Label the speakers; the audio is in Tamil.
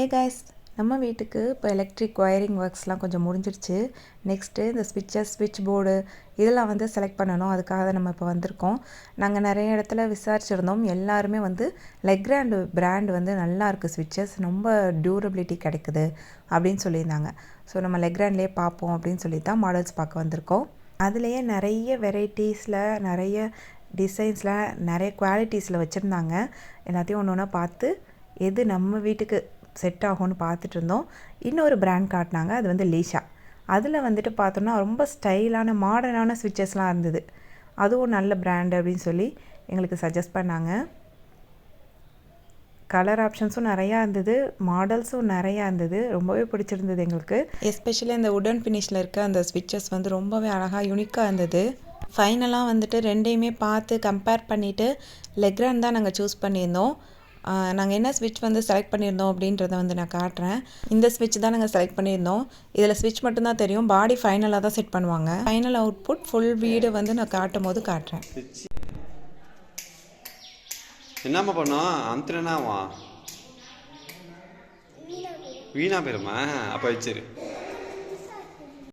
Speaker 1: ஹே கைஸ், நம்ம வீட்டுக்கு இப்போ எலக்ட்ரிக் ஒயரிங் ஒர்க்ஸ்லாம் கொஞ்சம் முடிஞ்சிருச்சு. நெக்ஸ்ட்டு இந்த ஸ்விட்சஸ், ஸ்விட்ச் போர்டு இதெல்லாம் வந்து செலக்ட் பண்ணணும். அதுக்காக நம்ம இப்போ வந்திருக்கோம். நாங்கள் நிறைய இடத்துல விசாரிச்சிருந்தோம். எல்லாருமே வந்து லெக்ராண்ட் பிராண்ட் வந்து நல்லாயிருக்கு, ஸ்விட்சஸ் ரொம்ப டியூரபிலிட்டி கிடைக்குது அப்படின்னு சொல்லியிருந்தாங்க. ஸோ நம்ம லெக்ராண்ட்லேயே பார்ப்போம் அப்படின்னு சொல்லி தான் மாடல்ஸ் பார்க்க வந்திருக்கோம். அதுலேயே நிறைய வெரைட்டிஸில், நிறைய டிசைன்ஸில், நிறைய குவாலிட்டிஸில் வச்சுருந்தாங்க. எல்லாத்தையும் ஒன்று ஒன்றா பார்த்து எது நம்ம வீட்டுக்கு செட் ஆகும்னு பார்த்துட்டு இருந்தோம். இன்னொரு பிராண்ட் காட்டினாங்க, அது வந்து லீஷா. அதில் வந்துட்டு பார்த்தோன்னா ரொம்ப ஸ்டைலான மாடர்னான ஸ்விட்சஸ்லாம் இருந்தது. அதுவும் நல்ல பிராண்ட் அப்படின்னு சொல்லி எங்களுக்கு சஜஸ்ட் பண்ணாங்க. கலர் ஆப்ஷன்ஸும் நிறையா இருந்தது, மாடல்ஸும் நிறையா இருந்தது. ரொம்பவே பிடிச்சிருந்தது எங்களுக்கு. எஸ்பெஷலி அந்த உடன் ஃபினிஷில் இருக்க அந்த ஸ்விட்சஸ் வந்து ரொம்பவே அழகாக யூனிக்காக இருந்தது. ஃபைனலாக வந்துட்டு ரெண்டையுமே பார்த்து கம்பேர் பண்ணிவிட்டு லெக்ராண்ட் தான் நாங்கள் சூஸ் பண்ணியிருந்தோம். நாங்கள் என்ன ஸ்விட்ச் வந்து செலக்ட் பண்ணியிருந்தோம் அப்படின்றத வந்து நான் காட்டுறேன். இந்த ஸ்விட்ச் தான் நாங்கள் செலக்ட் பண்ணியிருந்தோம். இதில் ஸ்விட்ச் மட்டும்தான் தெரியும், பாடி ஃபைனலாக தான் செட் பண்ணுவாங்க. ஃபைனல் அவுட்புட் ஃபுல் வீடு வந்து நான் காட்டும் போது காட்டுறேன்.
Speaker 2: என்னம்மா பண்ணோம் அமுத்துனா வீணா போயிருமா? அப்போ வச்சிரு.